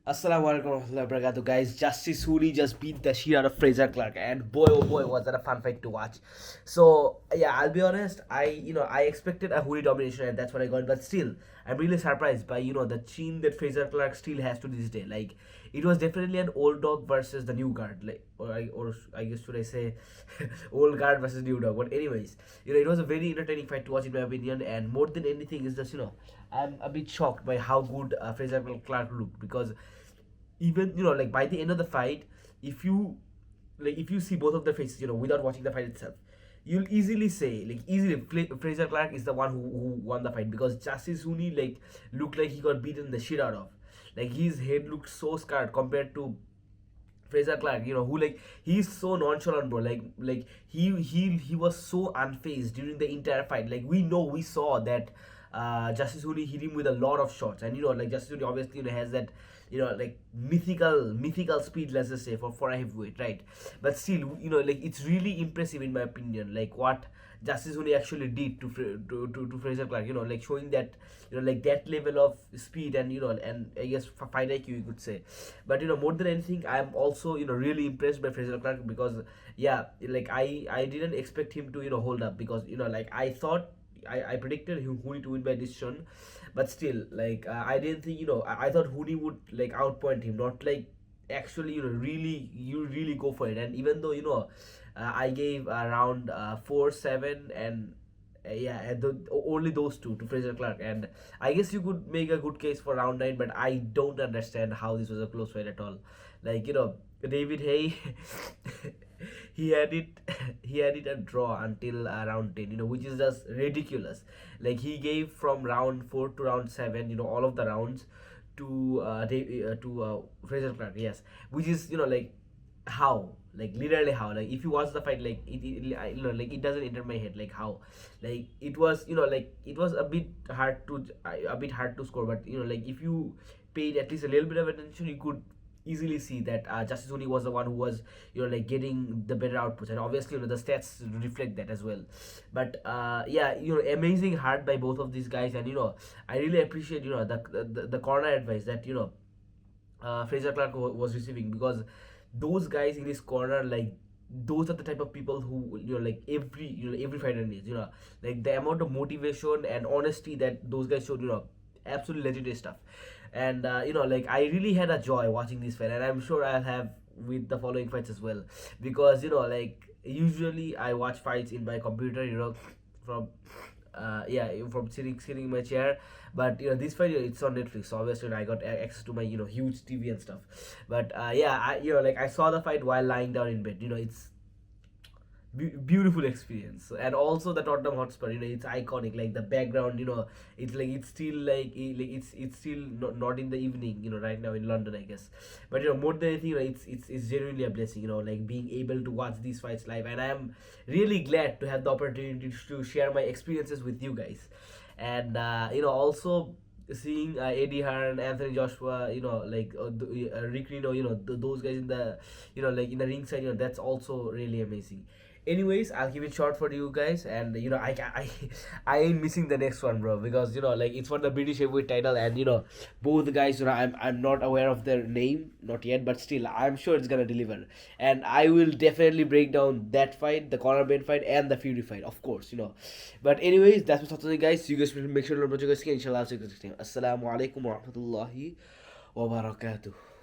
Assalamu alaikum warahmatullahi wabarakatuh, guys. Justice Huni just beat the shit out of Frazer Clarke, and boy, oh boy, was that a fun fight to watch. So yeah, I'll be honest. I expected a Huni domination, and that's what I got. But still, I'm really surprised by the chin that Frazer Clarke still has to this day. Like it was definitely an old dog versus the new guard. Like or I guess should I say, old guard versus new dog. But anyways, it was a very entertaining fight to watch in my opinion, and more than anything is just I'm a bit shocked by how good Frazer Clarke looked because even like by the end of the fight, if you if you see both of their faces without watching the fight itself, you'll easily say easily Fraser Clark is the one who won the fight because Justice Huni looked like he got beaten the shit out of. Like his head looked so scarred compared to Fraser Clark, who he's so nonchalant, bro. He was so unfazed during the entire fight. Like we saw that Justice Huni hit him with a lot of shots, and Justice Huni obviously has that mythical speed, let's just say for a heavyweight, right? But still, it's really impressive in my opinion. Like what Justice Huni actually did to Fraser Clark, showing that that level of speed and and I guess fight IQ you could say. But more than anything, I'm also really impressed by Fraser Clark because yeah, I didn't expect him to hold up because I thought I predicted Huni to win by decision, but still I didn't think I thought Huni would outpoint him, not actually really go for it. And even though I gave around 4-7 and yeah, and only those two to Fraser Clark, and I guess you could make a good case for round 9, but I don't understand how this was a close fight at all. David Hay, he had it, he had it a draw until round 10, which is just ridiculous. Like he gave from round 4 to round 7, all of the rounds to Fraser Clark, yes, which is how literally how if you watch the fight it doesn't enter my head how it was it was a bit hard to score, but if you paid at least a little bit of attention you could easily see that Justice Huni was the one who was getting the better outputs, and obviously the stats reflect that as well. But yeah, amazing heart by both of these guys, and I really appreciate the corner advice that Fraser Clark was receiving, because those guys in his corner, those are the type of people who every fighter needs. The amount of motivation and honesty that those guys showed, absolutely legendary stuff. And I really had a joy watching this fight, and I'm sure I'll have with the following fights as well, because usually I watch fights in my computer, from yeah, from sitting in my chair. But this fight, it's on Netflix, so obviously I got access to my huge TV and stuff. But yeah, I saw the fight while lying down in bed. It's beautiful experience. And also the Tottenham Hotspur, it's iconic, like the background, it's still it's still not in the evening, right now in London, I guess. But more than anything, it's genuinely a blessing, being able to watch these fights live, and I am really glad to have the opportunity to share my experiences with you guys. And also seeing Eddie Hearn, Anthony Joshua, Rick Reno, those guys in the in the ringside, that's also really amazing. Anyways, I'll keep it short for you guys, and I ain't missing the next one, bro, because it's for the British heavyweight title, and both guys, I'm not aware of their name, not yet, but still I'm sure it's gonna deliver, and I will definitely break down that fight, the Conor Ben fight, and the Fury fight, of course. But anyways, that's my thoughts on it, guys. You guys make sure to watch you guys again. Inshallah, I'll see you guys next time. Assalamu alaikum warahmatullahi wabarakatuh.